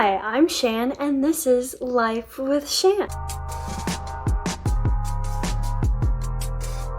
Hi, I'm Shan, and this is Life with Shan.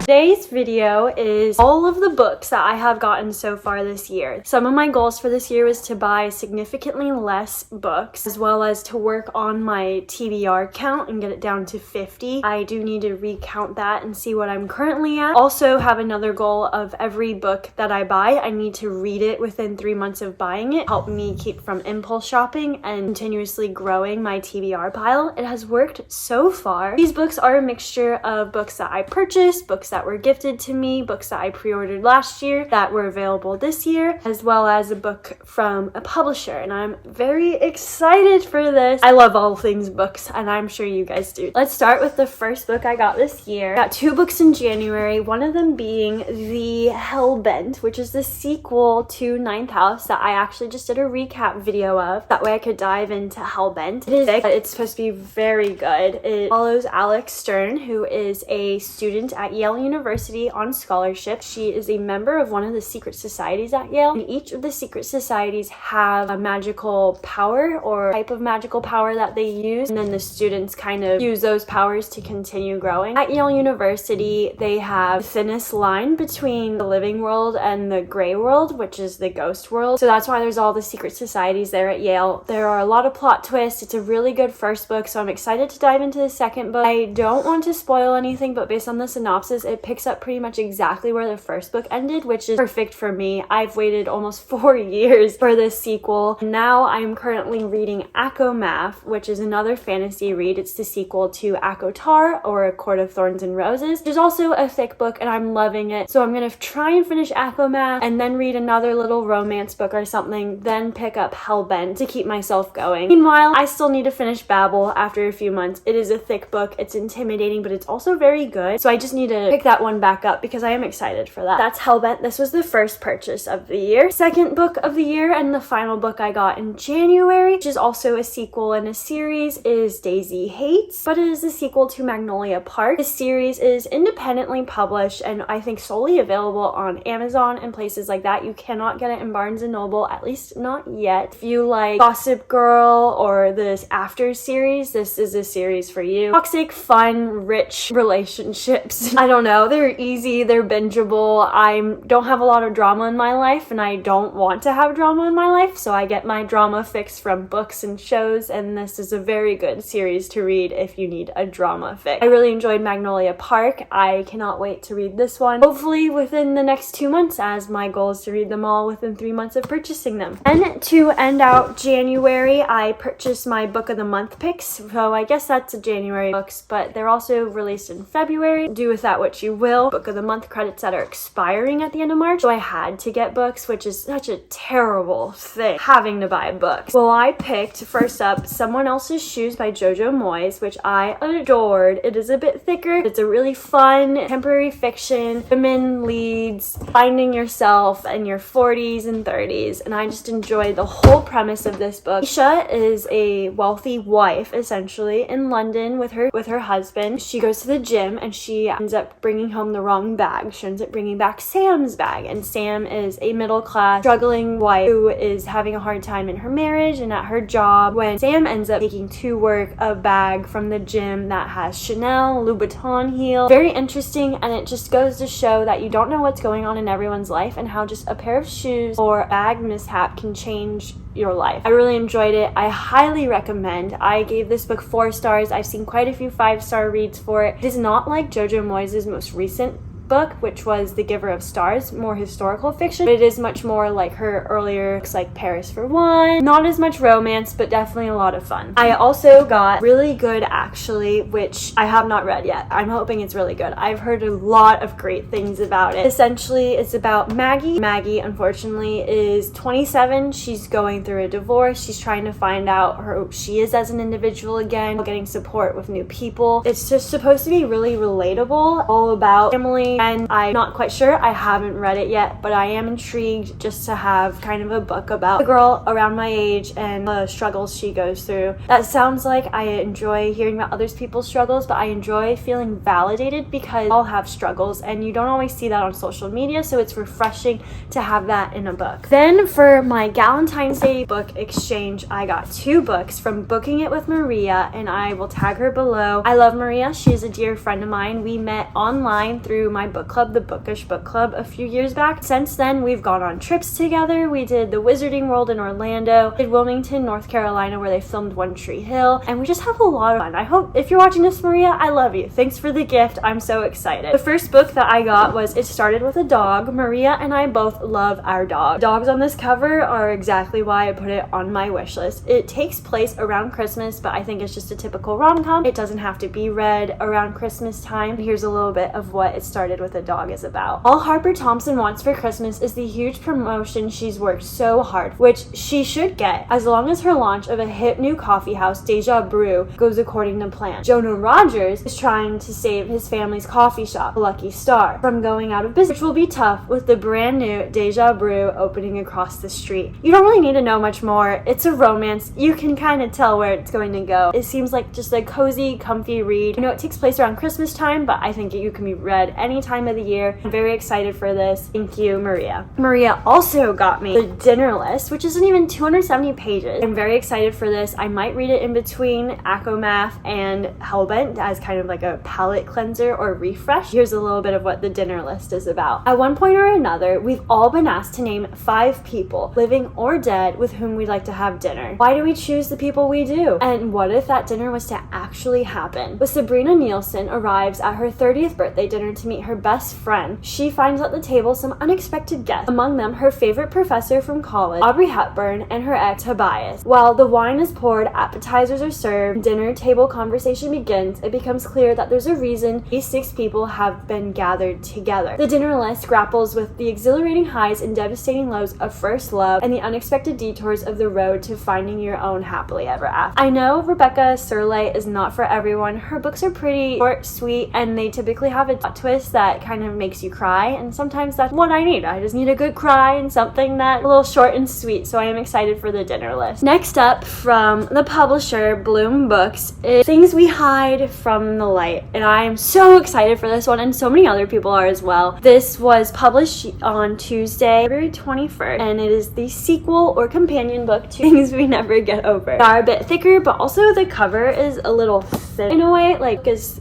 Today's video is all of the books that I have gotten so far this year. Some of my goals for this year was to buy significantly less books, as well as to work on my TBR count and get it down to 50. I do need to recount that and see what I'm currently at. Also have another goal of every book that I buy, I need to read it within 3 months of buying it. Help me keep from impulse shopping and continuously growing my TBR pile. It has worked so far. These books are a mixture of books that I purchased, books that were gifted to me, books that I pre-ordered last year that were available this year, as well as a book from a publisher, and I'm very excited for this. I love all things books, and I'm sure you guys do. Let's start with the first book I got this year. I got 2 books in January, one of them being The Hellbent, which is the sequel to Ninth House that I actually just did a recap video of. That way I could dive into Hellbent. It is thick, but it's supposed to be very good. It follows Alex Stern, who is a student at Yale University on scholarship. She is a member of one of the secret societies at Yale, and each of the secret societies have a magical power or type of magical power that they use, and then the students kind of use those powers to continue growing. At Yale University, they have the thinnest line between the living world and the gray world, which is the ghost world. So that's why there's all the secret societies there at Yale. There are a lot of plot twists. It's a really good first book, so I'm excited to dive into the second book. I don't want to spoil anything, but based on the synopsis, it picks up pretty much exactly where the first book ended, which is perfect for me. I've waited almost 4 years for this sequel. Now I'm currently reading Math, which is another fantasy read. It's the sequel to Tar, or A Court of Thorns and Roses, which is also a thick book, and I'm loving it. So I'm gonna try and finish Math and then read another little romance book or something, then pick up Hellbent to keep myself going. Meanwhile, I still need to finish Babel after a few months. It is a thick book. It's intimidating, but it's also very good. So I just need to pick that one back up because I am excited for that. That's Hellbent. This was the first purchase of the year. Second book of the year, and the final book I got in January, which is also a sequel in a series, is Daisy Hates, but it is a sequel to Magnolia Park. This series is independently published and I think solely available on Amazon and places like that. You cannot get it in Barnes & Noble, at least not yet. If you like Gossip Girl or this After series, this is a series for you. Toxic, fun, rich relationships. I don't know, they're easy, they're bingeable. I don't have a lot of drama in my life, and I don't want to have drama in my life, so I get my drama fix from books and shows, and this is a very good series to read if you need a drama fix. I really enjoyed Magnolia Park. I cannot wait to read this one, hopefully within the next 2 months, as my goal is to read them all within 3 months of purchasing them. And to end out January, I purchased my Book of the Month picks, so I guess that's a January books, but they're also released in February. Do with that what you will. Book of the Month credits that are expiring at the end of March, so I had to get books, which is such a terrible thing, having to buy books. Well, I picked, first up, Someone Else's Shoes by Jojo Moyes, which I adored. It is a bit thicker. It's a really fun contemporary fiction, women leads, finding yourself in your 40s and 30s, and I just enjoyed the whole premise of this book. Isha is a wealthy wife, essentially, in London with her husband. She goes to the gym and she ends up bringing home the wrong bag. She ends up bringing back Sam's bag, and Sam is a middle-class struggling wife who is having a hard time in her marriage and at her job, when Sam ends up taking to work a bag from the gym that has Chanel, Louboutin heel. Very interesting, and it just goes to show that you don't know what's going on in everyone's life and how just a pair of shoes or a bag mishap can change your life. I really enjoyed it. I highly recommend. I gave this book 4 stars. I've seen quite a few 5-star reads for it. It is not like Jojo Moyes' most recent book, which was The Giver of Stars, more historical fiction, but it is much more like her earlier books like Paris for One. Not as much romance, but definitely a lot of fun. I also got Really Good Actually, which I have not read yet. I'm hoping it's really good. I've heard a lot of great things about it. Essentially, it's about Maggie. Maggie, unfortunately, is 27. She's going through a divorce. She's trying to find out who she is as an individual again, getting support with new people. It's just supposed to be really relatable, all about family, me, and I'm not quite sure. I haven't read it yet, but I am intrigued just to have kind of a book about a girl around my age and the struggles she goes through. That sounds like I enjoy hearing about other people's struggles, but I enjoy feeling validated because we all have struggles and you don't always see that on social media, so it's refreshing to have that in a book. Then for my Galentine's Day book exchange, I got 2 books from Booking It with Maria, and I will tag her below. I love Maria. She is a dear friend of mine. We met online through my book club, the Bookish Book Club, a few years back. Since then, we've gone on trips together. We did the Wizarding World in Orlando, did Wilmington, North Carolina, where they filmed One Tree Hill, and we just have a lot of fun. I hope if you're watching this, Maria, I love you. Thanks for the gift. I'm so excited. The first book that I got was It Started With a Dog. Maria and I both love our dog. Dogs on this cover are exactly why I put it on my wish list. It takes place around Christmas, but I think it's just a typical rom-com. It doesn't have to be read around Christmas time. Here's a little bit of what It Started With a Dog is about. All Harper Thompson wants for Christmas is the huge promotion she's worked so hard, which she should get, as long as her launch of a hip new coffee house, Deja Brew, goes according to plan. Jonah Rogers is trying to save his family's coffee shop, Lucky Star, from going out of business, which will be tough with the brand new Deja Brew opening across the street. You don't really need to know much more. It's a romance. You can kind of tell where it's going to go. It seems like just a cozy, comfy read. I know it takes place around Christmas time, but I think you can be read any time of the year. I'm very excited for this. Thank you, Maria. Maria also got me The Dinner List, which isn't even 270 pages. I'm very excited for this. I might read it in between Acomath and Hellbent as kind of like a palate cleanser or refresh. Here's a little bit of what The Dinner List is about. At one point or another, we've all been asked to name 5 people, living or dead, with whom we'd like to have dinner. Why do we choose the people we do? And what if that dinner was to actually happen? But Sabrina Nielsen arrives at her 30th birthday dinner to meet her best friend. She finds at the table some unexpected guests, among them her favorite professor from college, Audrey Hepburn, and her ex, Tobias. While the wine is poured, appetizers are served, dinner table conversation begins, it becomes clear that there's a reason these 6 people have been gathered together. The Dinner List grapples with the exhilarating highs and devastating lows of first love and the unexpected detours of the road to finding your own happily ever after. I know Rebecca Serle is not for everyone. Her books are pretty short, sweet, and they typically have a plot twist that kind of makes you cry, and sometimes that's what I need. I just need a good cry and something that's a little short and sweet, so I am excited for The Dinner List. Next up, from the publisher Bloom Books, is Things We Hide from the Light, and I am so excited for this one, and so many other people are as well. This was published on Tuesday, February 21st, and it is the sequel or companion book to Things We Never Get Over. They are a bit thicker, but also the cover is a little thin in a way, like is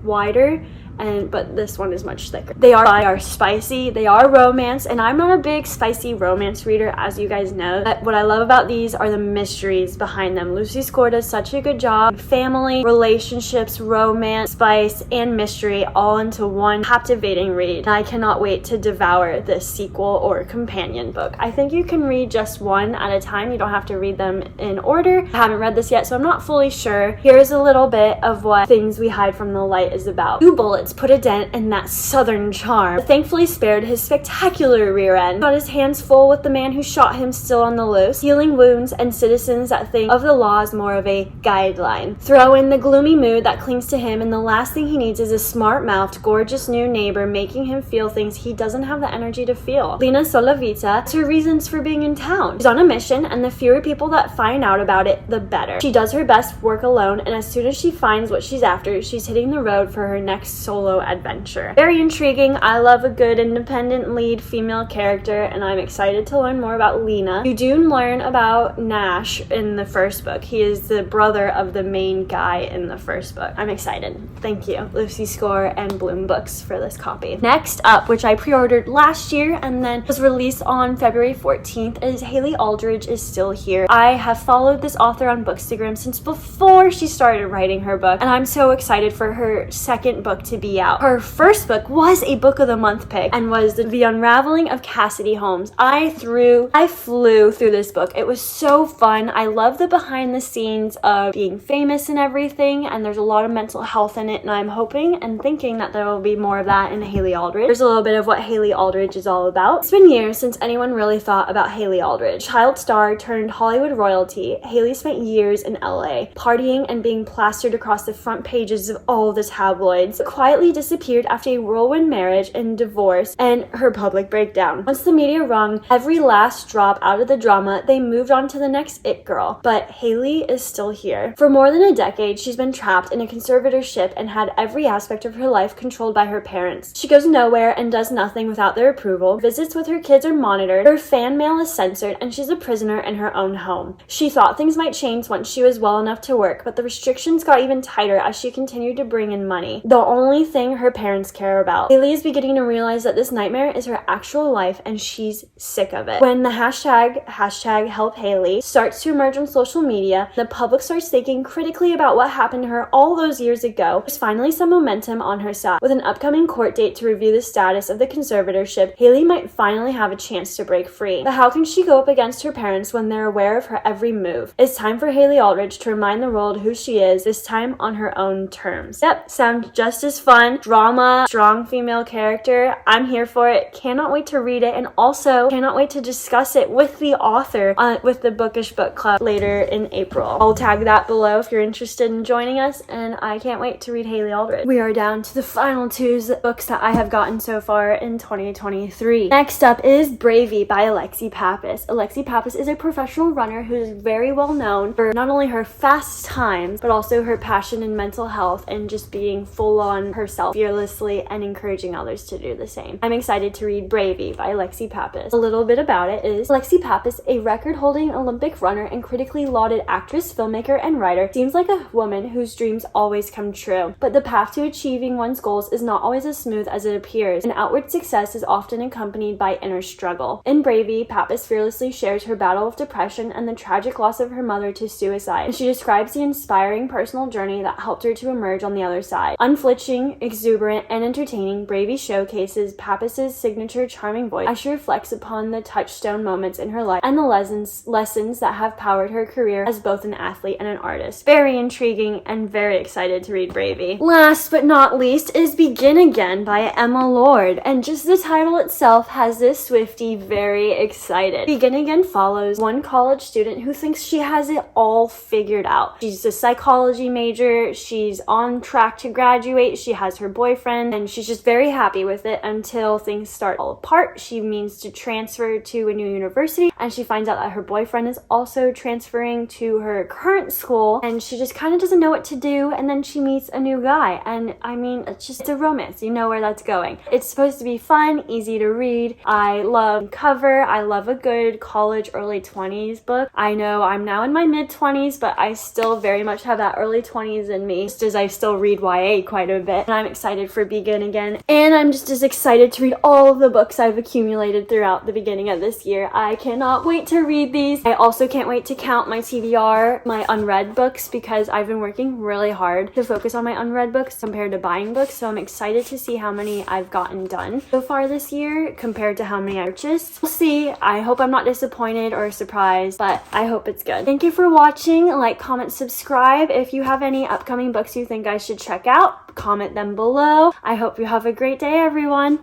wider, but this one is much thicker. They are spicy, they are romance, and I'm not a big spicy romance reader, as you guys know. But what I love about these are the mysteries behind them. Lucy Score does such a good job. Family, relationships, romance, spice, and mystery all into one captivating read. And I cannot wait to devour this sequel or companion book. I think you can read just one at a time. You don't have to read them in order. I haven't read this yet, so I'm not fully sure. Here's a little bit of what Things We Hide from the Light is about. 2 bullets put a dent in that southern charm, but thankfully spared his spectacular rear end. Got his hands full with the man who shot him still on the loose, healing wounds and citizens that think of the law as more of a guideline. Throw in the gloomy mood that clings to him, and the last thing he needs is a smart-mouthed, gorgeous new neighbor making him feel things he doesn't have the energy to feel. Lena Solavita has her reasons for being in town. She's on a mission, and the fewer people that find out about it, the better. She does her best work alone, and as soon as she finds what she's after, she's hitting the road for her next solo adventure. Very intriguing. I love a good independent lead female character, and I'm excited to learn more about Lena. You do learn about Nash in the first book. He is the brother of the main guy in the first book. I'm excited. Thank you, Lucy Score and Bloom Books, for this copy. Next up, which I pre-ordered last year and then was released on February 14th, is Haley Aldridge Is Still Here. I have followed this author on Bookstagram since before she started writing her book, and I'm so excited for her second book to be out. Her first book was a Book of the Month pick and was The Unraveling of Cassidy Holmes. I flew through this book. It was so fun. I love the behind the scenes of being famous and everything, and there's a lot of mental health in it, and I'm hoping and thinking that there will be more of that in Haley Aldridge. There's a little bit of what Haley Aldridge is all about. It's been years since anyone really thought about Haley Aldridge. Child star turned Hollywood royalty, Haley spent years in LA, partying and being plastered across the front pages of all the tabloids. But quietly quietly disappeared after a whirlwind marriage and divorce and her public breakdown. Once the media wrung every last drop out of the drama, they moved on to the next it girl. But Haley is still here. For more than a decade, she's been trapped in a conservatorship and had every aspect of her life controlled by her parents. She goes nowhere and does nothing without their approval. Visits with her kids are monitored, her fan mail is censored, and she's a prisoner in her own home. She thought things might change once she was well enough to work, but the restrictions got even tighter as she continued to bring in money, the only thing her parents care about. Haley is beginning to realize that this nightmare is her actual life, and she's sick of it. When the hashtag help Haley starts to emerge on social media, the public starts thinking critically about what happened to her all those years ago. There's finally some momentum on her side. With an upcoming court date to review the status of the conservatorship, Haley might finally have a chance to break free. But how can she go up against her parents when they're aware of her every move? It's time for Haley Aldridge to remind the world who she is, this time on her own terms. Yep, sounds just as fun. Drama, strong female character. I'm here for it. Cannot wait to read it, and also cannot wait to discuss it with the author with the Bookish Book Club later in April. I'll tag that below if you're interested in joining us, and I can't wait to read Haley Aldridge. We are down to the final two books that I have gotten so far in 2023. Next up is Bravey by Alexi Pappas. Alexi Pappas is a professional runner who is very well known for not only her fast times, but also her passion in mental health and just being full on herself fearlessly and encouraging others to do the same. I'm excited to read Bravey by Alexi Pappas. A little bit about it is Alexi Pappas, a record-holding Olympic runner and critically lauded actress, filmmaker, and writer, seems like a woman whose dreams always come true. But the path to achieving one's goals is not always as smooth as it appears, and outward success is often accompanied by inner struggle. In Bravey, Pappas fearlessly shares her battle with depression and the tragic loss of her mother to suicide, and she describes the inspiring personal journey that helped her to emerge on the other side. Unflinching, exuberant, and entertaining, Bravey showcases Pappas's signature charming voice as she reflects upon the touchstone moments in her life and the lessons that have powered her career as both an athlete and an artist. Very intriguing and very excited to read Bravey. Last but not least is Begin Again by Emma Lord, and just the title itself has this Swiftie very excited. Begin Again follows one college student who thinks she has it all figured out. She's a psychology major, she's on track to graduate, she has her boyfriend, and she's just very happy with it until things start all apart. She means to transfer to a new university, and she finds out that her boyfriend is also transferring to her current school, and she just kind of doesn't know what to do, and then she meets a new guy, and I mean, it's a romance. You know where that's going. It's supposed to be fun, easy to read. I love cover. I love a good college early 20s book. I know I'm now in my mid 20s, but I still very much have that early 20s in me, just as I still read YA quite a bit, and I'm excited for Begin Again, and I'm just as excited to read all of the books I've accumulated throughout the beginning of this year. I cannot wait to read these. I also can't wait to count my TBR, my unread books, because I've been working really hard to focus on my unread books compared to buying books, so I'm excited to see how many I've gotten done so far this year compared to how many I purchased. We'll see. I hope I'm not disappointed or surprised, but I hope it's good. Thank you for watching. Like, comment, subscribe. If you have any upcoming books you think I should check out, comment them below. I hope you have a great day, everyone.